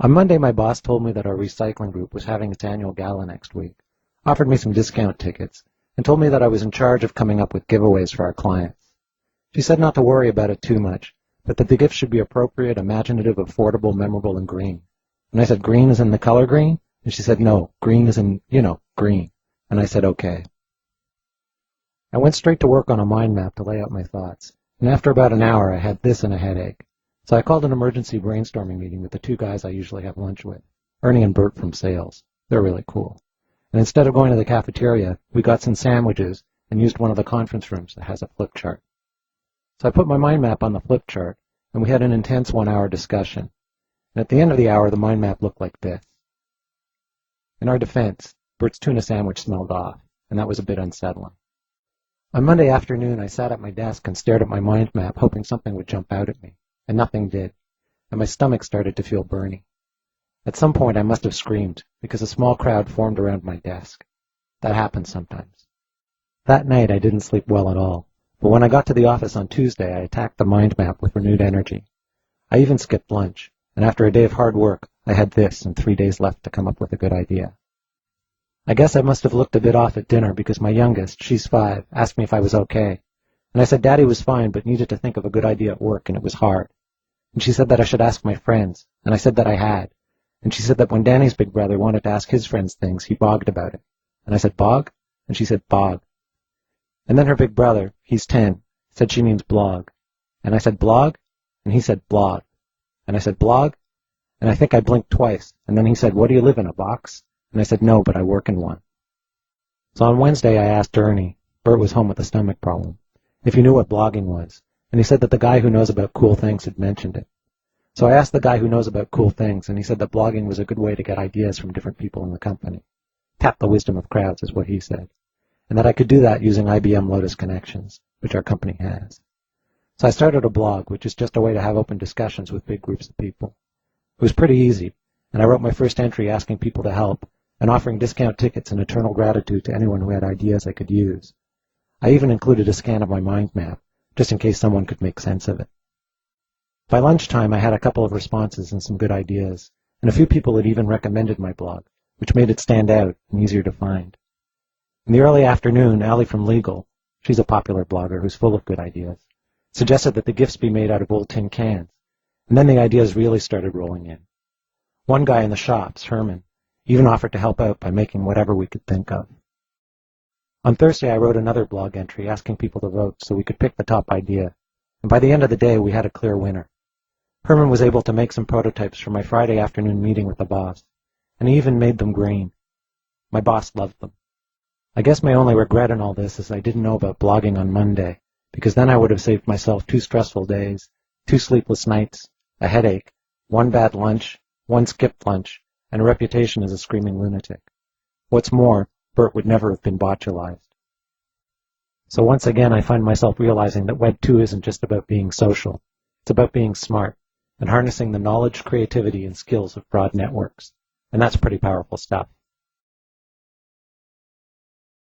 On Monday, my boss told me that our recycling group was having its annual gala next week, offered me some discount tickets, and told me that I was in charge of coming up with giveaways for our clients. She said not to worry about it too much, but that the gifts should be appropriate, imaginative, affordable, memorable, and green. And I said, green is in the color green? And she said, no, green is in, green. And I said, okay. I went straight to work on a mind map to lay out my thoughts, and after about an hour I had this and a headache. So I called an emergency brainstorming meeting with the two guys I usually have lunch with, Ernie and Bert from sales. They're really cool. And instead of going to the cafeteria, we got some sandwiches and used one of the conference rooms that has a flip chart. So I put my mind map on the flip chart, and we had an intense 1-hour discussion. And at the end of the hour, the mind map looked like this. In our defense, Bert's tuna sandwich smelled off, and that was a bit unsettling. On Monday afternoon, I sat at my desk and stared at my mind map, hoping something would jump out at me, and nothing did, and my stomach started to feel burny. At some point, I must have screamed, because a small crowd formed around my desk. That happens sometimes. That night, I didn't sleep well at all, but when I got to the office on Tuesday, I attacked the mind map with renewed energy. I even skipped lunch, and after a day of hard work, I had this and 3 days left to come up with a good idea. I guess I must have looked a bit off at dinner because my youngest, she's 5, asked me if I was okay. And I said Daddy was fine but needed to think of a good idea at work and it was hard. And she said that I should ask my friends, and I said that I had. And she said that when Danny's big brother wanted to ask his friends things, he bogged about it. And I said, bog? And she said, bog. And then her big brother, he's 10, said she means blog. And I said, blog? And he said, blog. And I said, blog? And I think I blinked twice. And then he said, what do you live in, a box? And I said, no, but I work in one. So on Wednesday, I asked Ernie, Bert was home with a stomach problem, if he knew what blogging was. And he said that the guy who knows about cool things had mentioned it. So I asked the guy who knows about cool things, and he said that blogging was a good way to get ideas from different people in the company. Tap the wisdom of crowds is what he said. And that I could do that using IBM Lotus Connections, which our company has. So I started a blog, which is just a way to have open discussions with big groups of people. It was pretty easy, and I wrote my first entry asking people to help, and offering discount tickets and eternal gratitude to anyone who had ideas I could use. I even included a scan of my mind map, just in case someone could make sense of it. By lunchtime, I had a couple of responses and some good ideas, and a few people had even recommended my blog, which made it stand out and easier to find. In the early afternoon, Allie from Legal, she's a popular blogger who's full of good ideas, suggested that the gifts be made out of old tin cans, and then the ideas really started rolling in. One guy in the shops, Herman, even offered to help out by making whatever we could think of. On Thursday, I wrote another blog entry asking people to vote so we could pick the top idea, and by the end of the day, we had a clear winner. Herman was able to make some prototypes for my Friday afternoon meeting with the boss, and he even made them green. My boss loved them. I guess my only regret in all this is I didn't know about blogging on Monday, because then I would have saved myself 2 stressful days, 2 sleepless nights, a headache, 1 bad lunch, 1 skipped lunch, and a reputation as a screaming lunatic. What's more, Bert would never have been botulized. So once again, I find myself realizing that Web 2 isn't just about being social. It's about being smart and harnessing the knowledge, creativity, and skills of broad networks. And that's pretty powerful stuff.